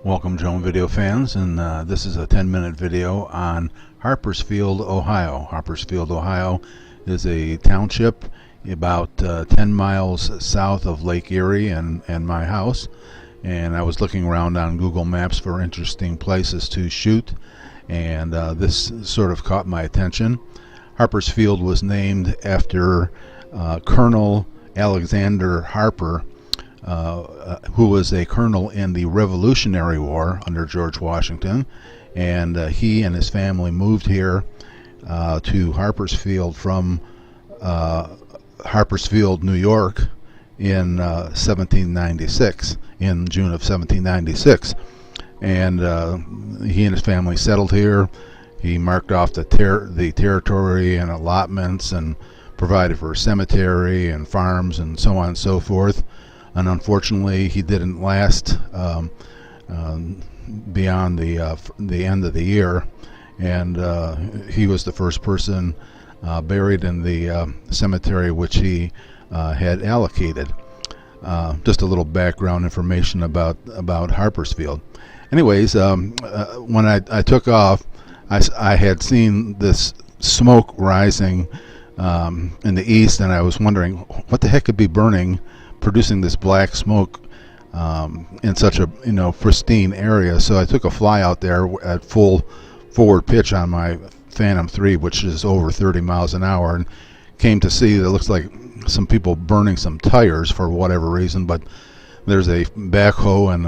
Welcome, drone video fans, and this is a 10-minute video on Harpersfield, Ohio. Harpersfield, Ohio is a township about 10 miles south of Lake Erie and my house, and I was looking around on Google Maps for interesting places to shoot, and this sort of caught my attention. Harpersfield was named after Colonel Alexander Harper, who was a colonel in the Revolutionary War under George Washington, and he and his family moved here to Harpersfield from Harpersfield, New York in 1796, in June of 1796, and he and his family settled here. He marked off the territory and allotments and provided for a cemetery and farms and so on and so forth. And unfortunately, he didn't last beyond the end of the year, and he was the first person buried in the cemetery which he had allocated. Just a little background information about Harpersfield. Anyways, when I took off, I had seen this smoke rising in the east, and I was wondering what the heck could be burning, producing this black smoke in such a pristine area. So I took a fly out there at full forward pitch on my Phantom 3, which is over 30 miles an hour, and came to see that it looks like some people burning some tires for whatever reason, but there's a backhoe and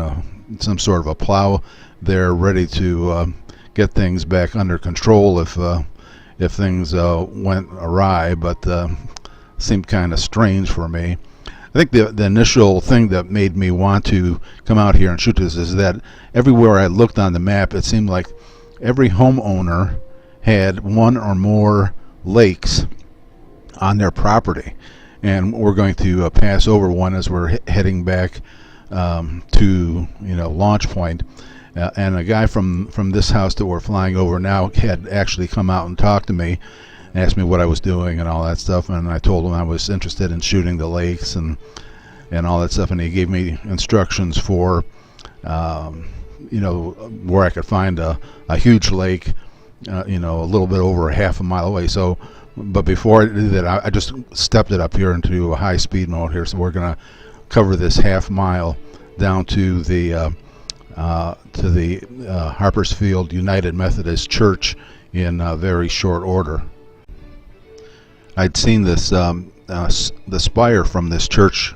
some sort of a plow there ready to get things back under control if things went awry, but seemed kind of strange for me. I think the initial thing that made me want to come out here and shoot this is that everywhere I looked on the map, it seemed like every homeowner had one or more lakes on their property, and we're going to pass over one as we're heading back to launch point. And a guy from this house that we're flying over now had actually come out and talked to me, asked me what I was doing and all that stuff, and I told him I was interested in shooting the lakes and all that stuff, and he gave me instructions for where I could find a huge lake a little bit over half a mile away. So but before I did that, I just stepped it up here into a high speed mode here, so we're gonna cover this half mile down to the Harpersfield United Methodist Church in very short order. I'd seen this the spire from this church,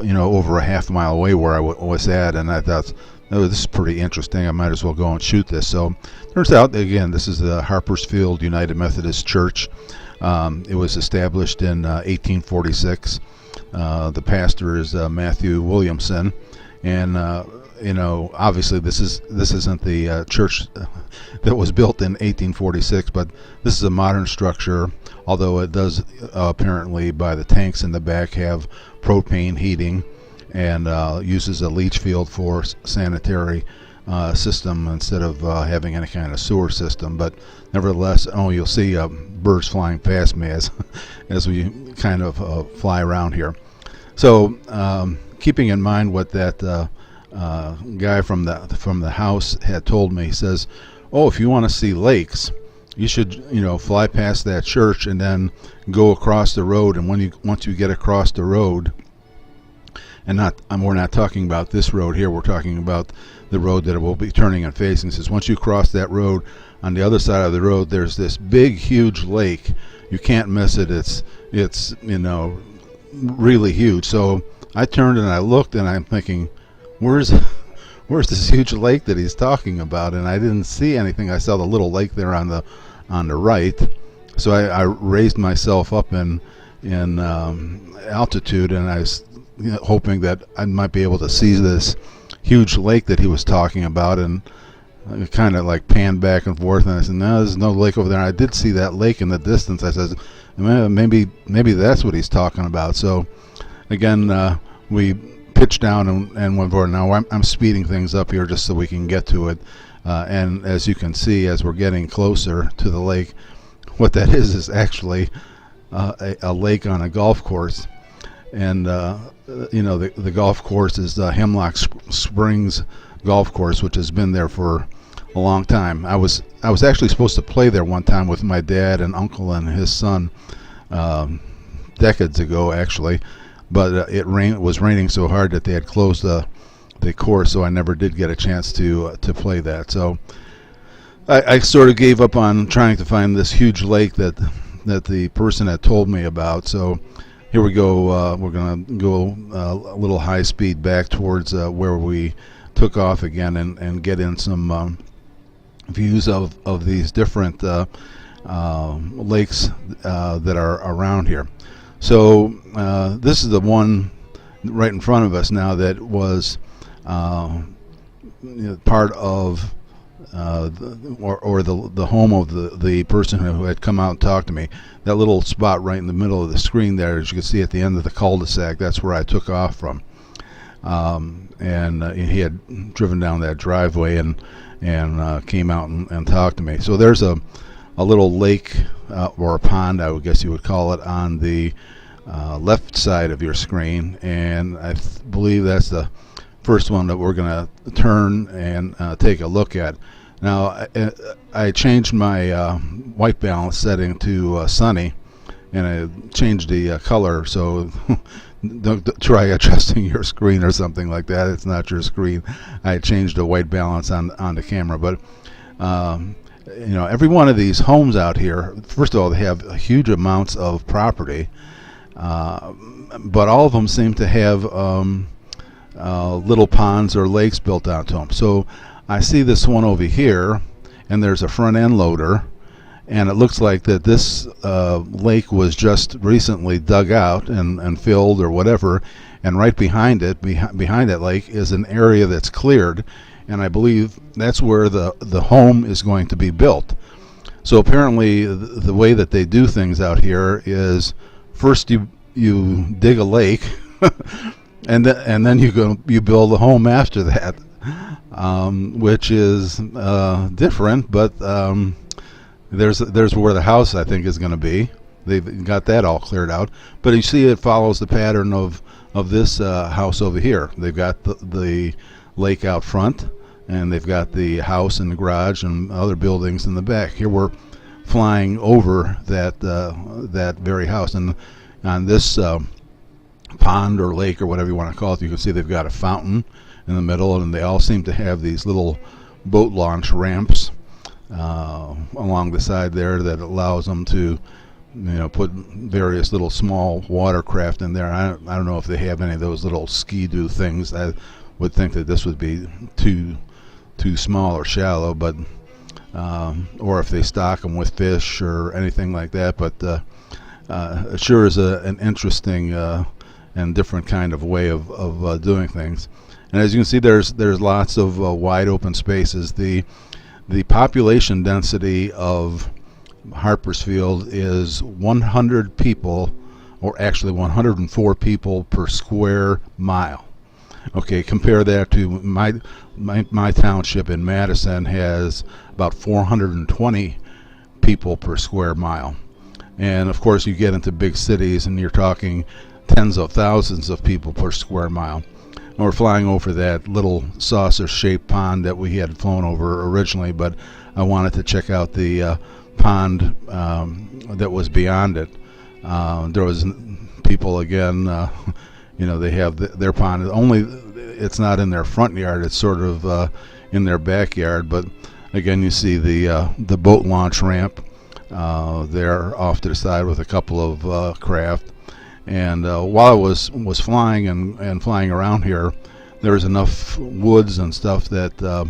over a half mile away where I was at, and I thought, oh, this is pretty interesting. I might as well go and shoot this. So turns out, again, this is the Harpersfield United Methodist Church. It was established in 1846. The pastor is Matthew Williamson, and obviously this isn't the church that was built in 1846, but this is a modern structure, although it does apparently, by the tanks in the back, have propane heating and uses a leach field for sanitary system instead of having any kind of sewer system. But nevertheless, you'll see birds flying past me as we kind of fly around here. So keeping in mind what that guy from the house had told me, he says, oh, if you want to see lakes, you should fly past that church and then go across the road, and once you get across the road, and we're not talking about this road here, we're talking about the road that it will be turning and facing. He says once you cross that road, on the other side of the road there's this big huge lake. You can't miss it. It's really huge. So I turned and I looked, and I'm thinking, where's this huge lake that he's talking about? And I didn't see anything. I saw the little lake there on the right. So I raised myself up in altitude, and I was hoping that I might be able to see this huge lake that he was talking about, and I kind of like panned back and forth, and I said, no, there's no lake over there. And I did see that lake in the distance. I said, maybe that's what he's talking about. So again, we pitched down and went forward. Now I'm speeding things up here just so we can get to it, and as you can see, as we're getting closer to the lake, what that is actually a lake on a golf course. And the golf course is Hemlock Springs golf course, which has been there for a long time. I was actually supposed to play there one time with my dad and uncle and his son, decades ago actually, but it was raining so hard that they had closed the course, so I never did get a chance to play that. So I sort of gave up on trying to find this huge lake that the person had told me about. So here we go. We're going to go a little high speed back towards where we took off again, and get in some views of these different lakes that are around here. So this is the one right in front of us now that was part of the home of the person who had come out and talked to me. That little spot right in the middle of the screen there, as you can see at the end of the cul-de-sac, that's where I took off from. And he had driven down that driveway and came out and talked to me. So there's a little lake or a pond, I would guess you would call it, on the left side of your screen, and I believe that's the first one that we're going to turn and take a look at. Now I changed my white balance setting to sunny, and I changed the color, so don't try adjusting your screen or something like that. It's not your screen. I changed the white balance on the camera. But every one of these homes out here, first of all, they have huge amounts of property, but all of them seem to have little ponds or lakes built onto them. So I see this one over here, and there's a front end loader, and it looks like that this lake was just recently dug out and filled or whatever, and right behind it, behind that lake, is an area that's cleared, and I believe that's where the home is going to be built. So apparently the way that they do things out here is first you dig a lake and then you build a home after that, which is different, but there's where the house, I think, is going to be. They've got that all cleared out, but you see it follows the pattern of this house over here. They've got the lake out front, and they've got the house and the garage and other buildings in the back. Here we're flying over that very house, and on this pond or lake or whatever you want to call it, you can see they've got a fountain in the middle, and they all seem to have these little boat launch ramps along the side there that allows them to put various little small watercraft in there. I don't know if they have any of those little ski-doo things. I would think that this would be too small or shallow, but or if they stock them with fish or anything like that. But it sure is an interesting and different kind of way of doing things. And as you can see, there's lots of wide open spaces. The population density of Harpersfield is 100 people, or actually 104 people per square mile. Okay, compare that to my township in Madison has about 420 people per square mile. And of course you get into big cities and you're talking tens of thousands of people per square mile. And we're flying over that little saucer-shaped pond that we had flown over originally, but I wanted to check out the pond that was beyond it. There was people again, they have their pond. Only it's not in their front yard. It's sort of in their backyard. But again, you see the boat launch ramp there off to the side with a couple of craft. And while I was flying and flying around here, there was enough woods and stuff that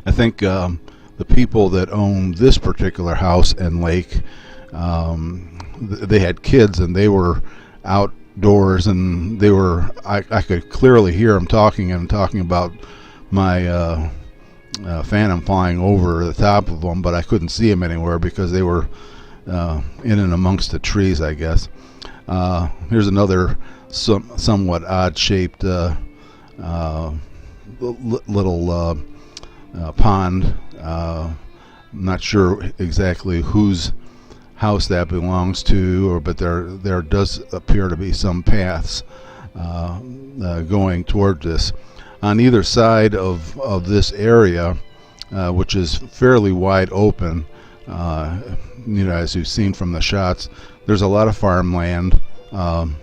I think the people that own this particular house and lake, they had kids and they were outdoors, and I could clearly hear them talking about my Phantom flying over the top of them, but I couldn't see them anywhere because they were in and amongst the trees, I guess. Here's another somewhat odd-shaped little pond. I'm not sure exactly whose house that belongs to, but there does appear to be some paths going toward this. on either side of this area, which is fairly wide open, you know, as you've seen from the shots, there's a lot of farmland, and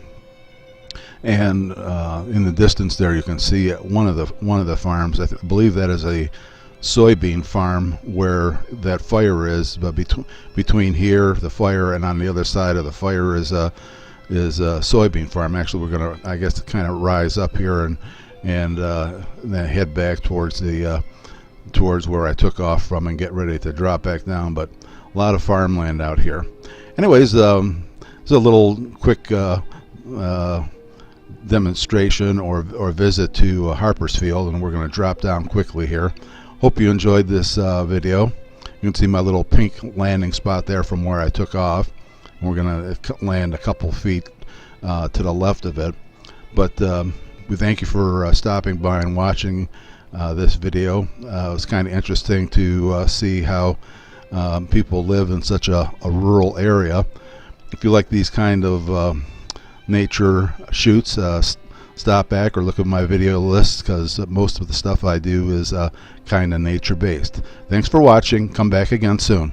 in the distance there you can see one of the farms. I believe that is a soybean farm where that fire is, but between here, the fire, and on the other side of the fire is a soybean farm. Actually, we're gonna, I guess, kind of rise up here and then head back towards where I took off from and get ready to drop back down. But a lot of farmland out here. Anyways, it's a little quick demonstration or visit to Harpersfield, and we're going to drop down quickly here. Hope you enjoyed this video. You can see my little pink landing spot there from where I took off. We're going to land a couple feet to the left of it. But we thank you for stopping by and watching this video. It was kind of interesting to see how people live in such a rural area. If you like these kind of nature shoots, stop back or look at my video list, because most of the stuff I do is kind of nature based. Thanks for watching. Come back again soon.